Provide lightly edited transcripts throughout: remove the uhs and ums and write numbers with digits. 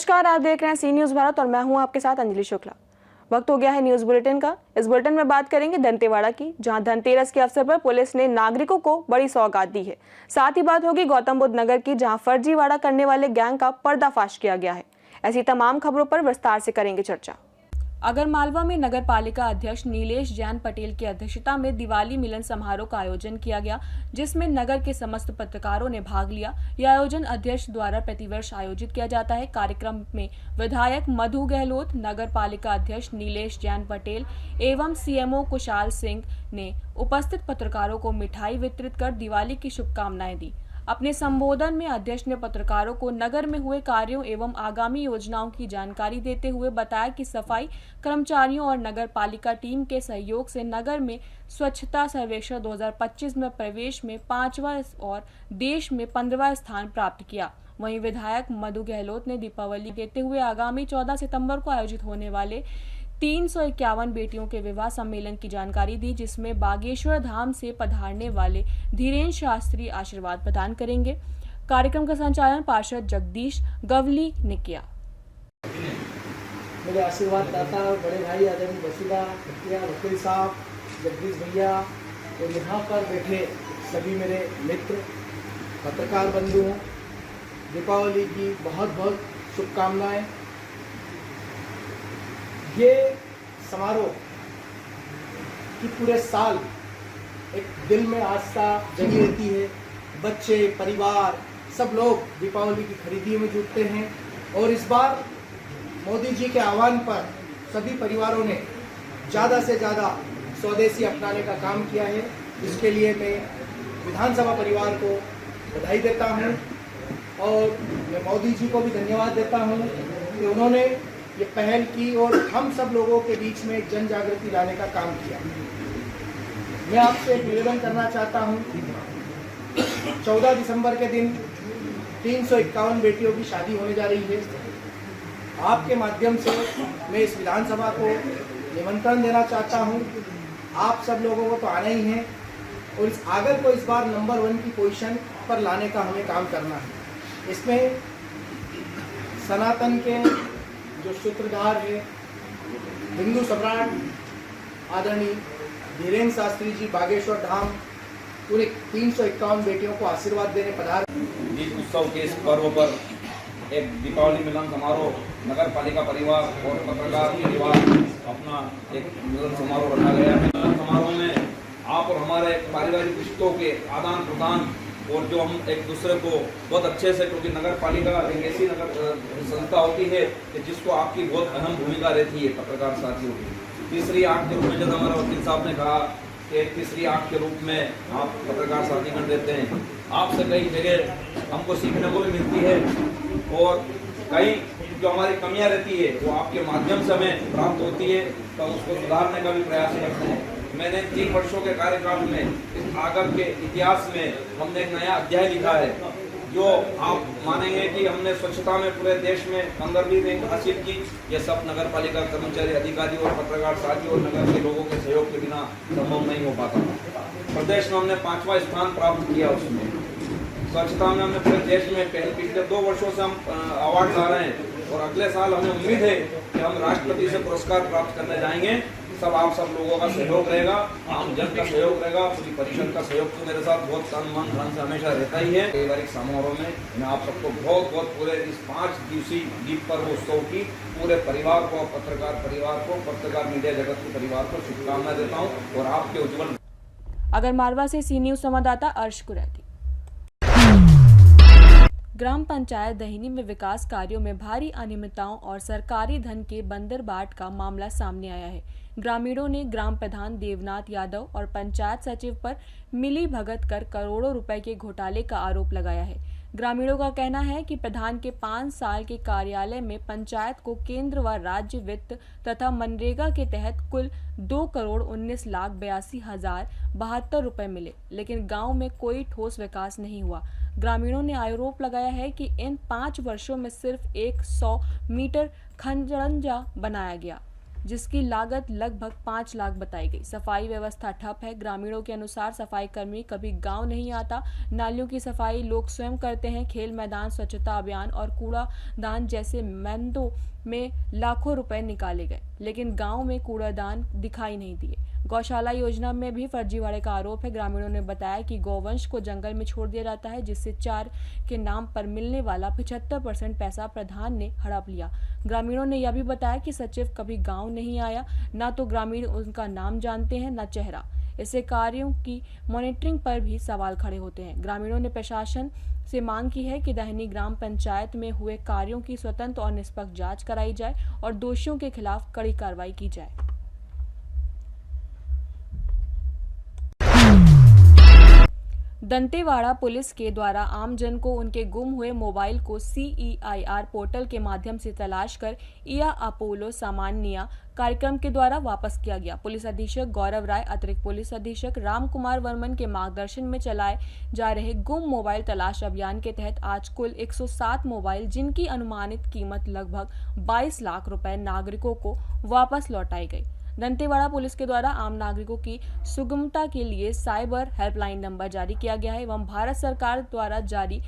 नमस्कार, आप देख रहे हैं सी न्यूज़ भारत और मैं हूं आपके साथ अंजलि शुक्ला। वक्त हो गया है न्यूज़ बुलेटिन का। इस बुलेटिन में बात करेंगे दंतेवाड़ा की, जहां धनतेरस के अवसर पर पुलिस ने नागरिकों को बड़ी सौगात दी है। साथ ही बात होगी गौतम बुद्ध नगर की, जहां फर्जीवाड़ा करने वाले गैंग का पर्दाफाश किया गया है। ऐसी तमाम खबरों पर विस्तार से करेंगे चर्चा। आगरमालवा में नगर पालिका अध्यक्ष नीलेश जैन पटेल की अध्यक्षता में दिवाली मिलन समारोह का आयोजन किया गया, जिसमें नगर के समस्त पत्रकारों ने भाग लिया। यह आयोजन अध्यक्ष द्वारा प्रतिवर्ष आयोजित किया जाता है। कार्यक्रम में विधायक मधु गहलोत, नगर पालिका अध्यक्ष नीलेश जैन पटेल एवं सीएमओ कुशाल सिंह ने उपस्थित पत्रकारों को मिठाई वितरित कर दिवाली की शुभकामनाएं दी। अपने संबोधन में अध्यक्ष ने पत्रकारों को नगर में हुए कार्यों एवं आगामी योजनाओं की जानकारी देते हुए बताया कि सफाई कर्मचारियों और नगर पालिका टीम के सहयोग से नगर में स्वच्छता सर्वेक्षण 2025 में प्रवेश में 5वां और देश में 15वां स्थान प्राप्त किया। वहीं विधायक मधु गहलोत ने दीपावली देते हुए आगामी 14 सितंबर को आयोजित होने वाले 351 बेटियों के विवाह सम्मेलन की जानकारी दी, जिसमें बागेश्वर धाम से पधारने वाले धीरेन्द्र शास्त्री आशीर्वाद प्रदान करेंगे। कार्यक्रम का संचालन पार्षद जगदीश गवली ने किया। मेरे आशीर्वाद दाता बड़े भाई आदरणीय बसीला खटिया वकील साहब, जगदीश भैया और यहाँ पर बैठे सभी मेरे मित्र पत्रकार बंधुओं, दीपावली की बहुत बहुत शुभकामनाएं। ये समारोह कि पूरे साल एक दिल में आस्था जगी रहती है। बच्चे, परिवार, सब लोग दीपावली की खरीदी में जुटते हैं और इस बार मोदी जी के आह्वान पर सभी परिवारों ने ज़्यादा से ज़्यादा स्वदेशी अपनाने का काम किया है। इसके लिए मैं विधानसभा परिवार को बधाई देता हूं और मैं मोदी जी को भी धन्यवाद देता हूं कि उन्होंने ये पहल की और हम सब लोगों के बीच में जन जागृति लाने का काम किया। मैं आपसे एक निवेदन करना चाहता हूं, 14 दिसंबर के दिन 351 बेटियों की शादी होने जा रही है। आपके माध्यम से मैं इस विधानसभा को निमंत्रण देना चाहता हूं। आप सब लोगों को तो आना ही है और इस आगर को इस बार नंबर 1 की पोजीशन पर लाने का हमें काम करना है। इसमें सनातन के जो सूत्रधार है, हिंदू सम्राट आदरणीय धीरेन्द्र शास्त्री जी बागेश्वर धाम पूरे 351 बेटियों को आशीर्वाद देने पधार। इस उत्सव के इस पर्व पर एक दीपावली मिलन समारोह नगर पालिका परिवार और पत्रकार परिवार अपना एक मिलन समारोह रखा गया है। मिलन समारोह में आप और हमारे पारिवारिक रिश्तों के आदान प्रदान और जो हम एक दूसरे को बहुत अच्छे से, क्योंकि नगर पालिका एक ऐसी नगर संस्था होती है कि जिसको आपकी बहुत अहम भूमिका रहती है पत्रकार साथियों की। तीसरी आंख के रूप में जब हमारे वकील साहब ने कहा कि एक तीसरी आंख के रूप में आप पत्रकार साथीगण देते हैं, आपसे कई जगह हमको सीखने को भी मिलती है और कई जो हमारी कमियां रहती है वो आपके माध्यम से हमें प्राप्त होती है, तो उसको सुधारने का भी प्रयास करते हैं। मैंने 3 वर्षों के कार्यकाल में इस आगर के इतिहास में हमने एक नया अध्याय लिखा है, जो आप मानेंगे कि हमने स्वच्छता में पूरे देश में 15वीं रैंक हासिल की। यह सब नगर पालिका कर्मचारी, अधिकारी और पत्रकार साथी और नगर के लोगों के सहयोग के बिना संभव नहीं हो पाता। प्रदेश में हमने 5वां स्थान प्राप्त किया। उसमें स्वच्छता में हमने पूरे देश में पिछले 2 वर्षों से हम अवार्ड ला रहे हैं और अगले साल हमें उम्मीद है कि हम राष्ट्रपति से पुरस्कार प्राप्त करने जाएंगे। सब आप सब लोगों का सहयोग रहेगा, आम जन का सहयोग रहेगा, पूरी परिषद का सहयोग तो मेरे साथ बहुत तन मन धन से हमेशा रहता ही है। पारिवारिक समारोह में मैं आप सबको बहुत बहुत पूरे इस 5 दिवसीय दीप पर्व उत्सव की पूरे परिवार को, पत्रकार परिवार को, पत्रकार मीडिया जगत के परिवार को शुभकामनाएं देता हूँ और आपके उज्जवल। आगरमालवा से सी न्यूज़ संवाददाता अर्श कुरैती। ग्राम पंचायत दहिनी में विकास कार्यों में भारी अनियमितताओं और सरकारी धन के बंदरबाट का मामला सामने आया है। ग्रामीणों ने ग्राम प्रधान देवनाथ यादव और पंचायत सचिव पर मिली भगत कर करोड़ों रुपए के घोटाले का आरोप लगाया है। ग्रामीणों का कहना है कि प्रधान के 5 साल के कार्यालय में पंचायत को केंद्र व राज्य वित्त तथा मनरेगा के तहत कुल 2,19,82,072 रुपए मिले, लेकिन गांव में कोई ठोस विकास नहीं हुआ। ग्रामीणों ने आरोप लगाया है कि इन 5 वर्षों में सिर्फ 100 मीटर खंजरंजा बनाया गया। जिसकी लागत लगभग 5 लाख बताई गई। सफाई व्यवस्था ठप है। ग्रामीणों के अनुसार सफाई कर्मी कभी गांव नहीं आता। नालियों की सफाई लोग स्वयं करते हैं। खेल मैदान, स्वच्छता अभियान और कूड़ादान जैसे मुद्दों में लाखों रुपए निकाले गए, लेकिन गांव में कूड़ादान दिखाई नहीं दिए। गौशाला योजना में भी फर्जीवाड़े का आरोप है। ग्रामीणों ने बताया कि गौवंश को जंगल में छोड़ दिया जाता है, जिससे चार के नाम पर मिलने वाला 75% पैसा प्रधान ने हड़प लिया। ग्रामीणों ने यह भी बताया कि सचिव कभी गांव नहीं आया, ना तो ग्रामीण उनका नाम जानते हैं न चेहरा। इससे कार्यों की मॉनिटरिंग पर भी सवाल खड़े होते हैं। ग्रामीणों ने प्रशासन से मांग की है कि दहनी ग्राम पंचायत में हुए कार्यों की स्वतंत्र और निष्पक्ष जांच कराई जाए और दोषियों के खिलाफ कड़ी कार्रवाई की जाए। दंतेवाड़ा पुलिस के द्वारा आमजन को उनके गुम हुए मोबाइल को CEIR पोर्टल के माध्यम से तलाश कर इया अपोलो सामान्य कार्यक्रम के द्वारा वापस किया गया। पुलिस अधीक्षक गौरव राय, अतिरिक्त पुलिस अधीक्षक राम कुमार वर्मन के मार्गदर्शन में चलाए जा रहे गुम मोबाइल तलाश अभियान के तहत आज कुल 107 मोबाइल, जिनकी अनुमानित कीमत लगभग 22 लाख रुपए, नागरिकों को वापस लौटाई गई। दंतेवाड़ा पुलिस के द्वारा आम नागरिकों की सुगमता के लिए साइबर हेल्पलाइन नंबर जारी किया गया है एवं भारत सरकार द्वारा जारी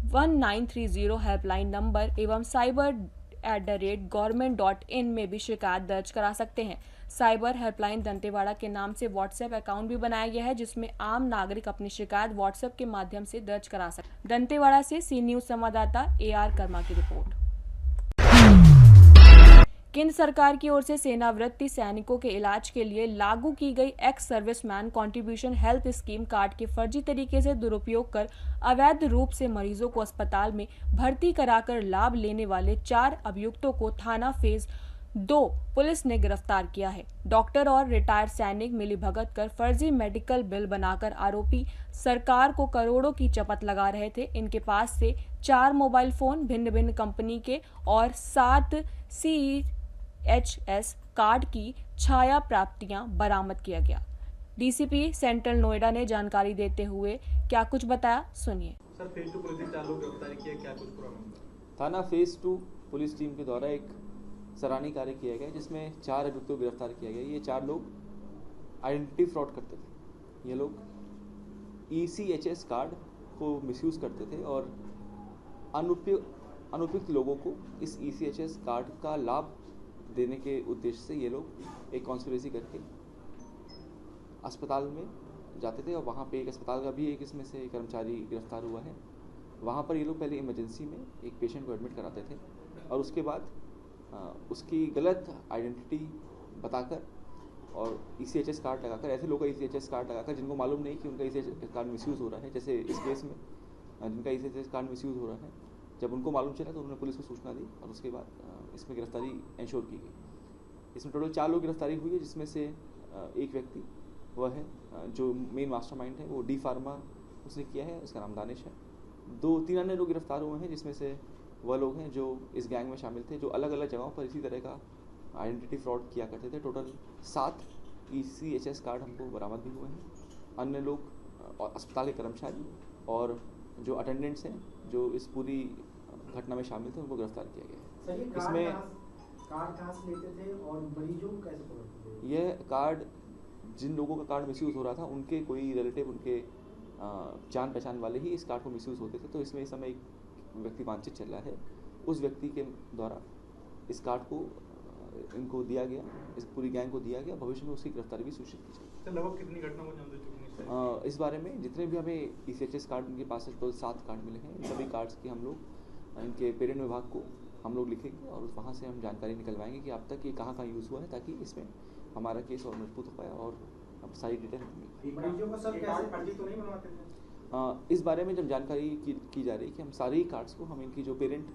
1930 हेल्पलाइन नंबर एवं cyber@government.in में भी शिकायत दर्ज करा सकते हैं। साइबर हेल्पलाइन दंतेवाड़ा के नाम से व्हाट्सएप अकाउंट भी बनाया गया है, जिसमें आम नागरिक अपनी शिकायत व्हाट्सएप के माध्यम से दर्ज करा सकते हैं। दंतेवाड़ा से सी न्यूज संवाददाता AR कर्मा की रिपोर्ट। केंद्र सरकार की ओर से सेनावृत्ति सैनिकों के इलाज के लिए लागू की गई ex serviceman contribution health scheme card के फर्जी तरीके से दुरुपयोग कर अवैध रूप से मरीजों को अस्पताल में भर्ती कराकर लाभ लेने वाले 4 अभियुक्तों को थाना फेज 2 पुलिस ने गिरफ्तार किया है। डॉक्टर और रिटायर्ड सैनिक मिलीभगत कर फर्जी मेडिकल बिल बनाकर आरोपी सरकार को करोड़ों की चपत लगा रहे थे। इनके पास से 4 मोबाइल फोन भिन्न भिन्न कंपनी के और 7 CHS कार्ड की छाया प्राप्तियां बरामद किया गया। DCP सेंट्रल नोएडा ने जानकारी देते हुए क्या कुछ बताया, सुनिए। सर, फेज 2 पुलिस ने 4 लोग गिरफ्तार किया, क्या कुछ पूरा मामला? थाना फेज 2 पुलिस टीम के द्वारा एक सराहनीय कार्य किया गया, जिसमें 4 अभियुक्तों को गिरफ्तार किया गया। ये 4 लोग आइडेंटिटी फ्रॉड करते थे। ये लोग ECHS कार्ड को मिसयूज़ करते थे और अनुपयुक्त लोगों को इस ECHS कार्ड का लाभ देने के उद्देश्य से ये लोग एक कॉन्स्पिरेसी करके अस्पताल में जाते थे और वहाँ पे एक अस्पताल का भी एक इसमें से कर्मचारी गिरफ्तार हुआ है। वहाँ पर ये लोग पहले इमरजेंसी में एक पेशेंट को एडमिट कराते थे और उसके बाद उसकी गलत आइडेंटिटी बताकर और ECHS कार्ड लगाकर, ऐसे लोगों का ECHS कार्ड लगाकर जिनको मालूम नहीं कि उनका ECHS कार्ड मिसयूज़ हो रहा है, जैसे इस केस में जिनका ECHS कार्ड मिसयूज़ हो रहा है, जब उनको मालूम चला तो उन्होंने पुलिस को सूचना दी और उसके बाद इसमें गिरफ्तारी इंश्योर की गई। इसमें टोटल 4 लोग गिरफ्तारी हुई है, जिसमें से एक व्यक्ति वह है जो मेन मास्टरमाइंड है, वो D फार्मा उसने किया है, उसका नाम दानिश है। 2-3 अन्य लोग गिरफ्तार हुए हैं, जिसमें से वह लोग हैं जो इस गैंग में शामिल थे, जो अलग अलग जगहों पर इसी तरह का आइडेंटिटी फ्रॉड किया करते थे। टोटल 7 ECHS कार्ड हमको बरामद भी हुए हैं। अन्य लोग और अस्पताल के कर्मचारी और जो अटेंडेंट्स हैं जो इस पूरी घटना में शामिल थे, उनको गिरफ्तार किया गया है। इसमें कार्ड कहाँ से लेते थे और मरीजों को कैसे पकड़ते थे? यह कार्ड, जिन लोगों का कार्ड मिसयूज़ हो रहा था, उनके कोई रिलेटिव, उनके जान पहचान वाले ही इस कार्ड को मिसयूज़ होते थे। तो इसमें इस समय एक व्यक्ति वांछित चल रहा है, उस व्यक्ति के द्वारा इस कार्ड को इनको दिया गया, इस पूरी गैंग को दिया गया। भविष्य में उसकी गिरफ्तारी भी सूचित की जाएगी। सर, लगभग कितनी घटना को जान दे चुके हैं? इस बारे में जितने भी हमें ECHS कार्ड उनके पास से टोटल 7 कार्ड मिले हैं, इन सभी कार्ड्स की हम लोग इनके पेरेंट विभाग को हम लोग लिखेंगे और वहाँ से हम जानकारी निकलवाएंगे कि अब तक ये कहाँ यूज़ हुआ है, ताकि इसमें हमारा केस और मजबूत हो पाए और अब सारी डिटेल मरीजों को सब कैसे फर्जी तो नहीं बनवाते थे? इस बारे में जब जानकारी की जा रही है कि हम सारे ही कार्ड्स को, हम इनकी जो पेरेंट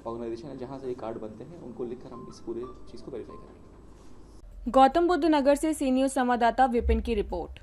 ऑर्गेनाइजेशन है जहाँ से ये कार्ड बनते हैं, उनको लिखकर हम इस पूरे चीज़ को वेरीफाई करेंगे। गौतम बुद्ध नगर से सी न्यूज संवाददाता विपिन की रिपोर्ट।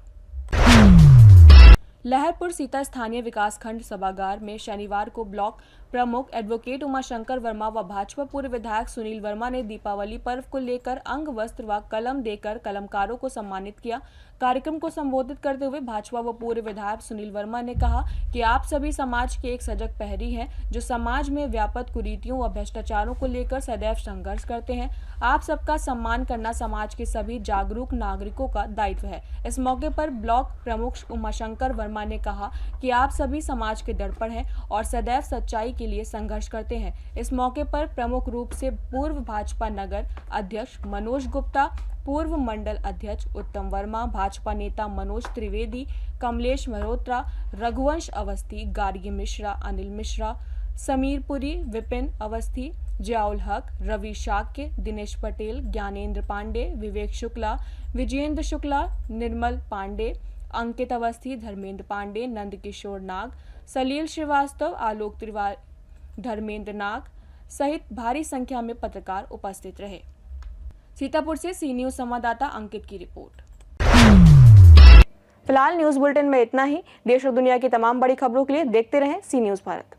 लहरपुर सीता स्थानीय विकास खंड सभागार में शनिवार को ब्लॉक प्रमुख एडवोकेट उमाशंकर वर्मा व भाजपा पूर्व विधायक सुनील वर्मा ने दीपावली पर्व को लेकर अंग वस्त्र व कलम देकर कलमकारों को सम्मानित किया। कार्यक्रम को संबोधित करते हुए भाजपा व पूर्व विधायक सुनील वर्मा ने कहा कि आप सभी समाज के एक सजग प्रहरी हैं जो समाज में व्याप्त कुरीतियों व भ्रष्टाचारों को लेकर सदैव संघर्ष करते हैं। आप सबका सम्मान करना समाज के सभी जागरूक नागरिकों का दायित्व है। इस मौके पर ब्लॉक प्रमुख उमाशंकर वर्मा ने कहा कि आप सभी समाज के दर्पण हैं और सदैव सच्चाई के लिए संघर्ष करते हैं। इस मौके पर प्रमुख रूप से पूर्व भाजपा नगर अध्यक्ष मनोज गुप्ता, पूर्व मंडल अध्यक्ष उत्तम वर्मा, भाजपा नेता मनोज त्रिवेदी, कमलेश मल्होत्रा, रघुवंश अवस्थी, गार्गी मिश्रा, अनिल मिश्रा, समीर पुरी, विपिन अवस्थी, जियाउल हक, रवि शाक्य, दिनेश पटेल, ज्ञानेंद्र पांडे, विवेक शुक्ला, विजयेंद्र शुक्ला, निर्मल पांडे, अंकित अवस्थी, धर्मेंद्र पांडे, नंद किशोर नाग, सलील श्रीवास्तव, आलोक तिवारी, धर्मेंद्र नाग सहित भारी संख्या में पत्रकार उपस्थित रहे। सीतापुर से सी न्यूज संवाददाता अंकित की रिपोर्ट। फिलहाल न्यूज बुलेटिन में इतना ही। देश और दुनिया की तमाम बड़ी खबरों के लिए देखते रहें सी न्यूज भारत।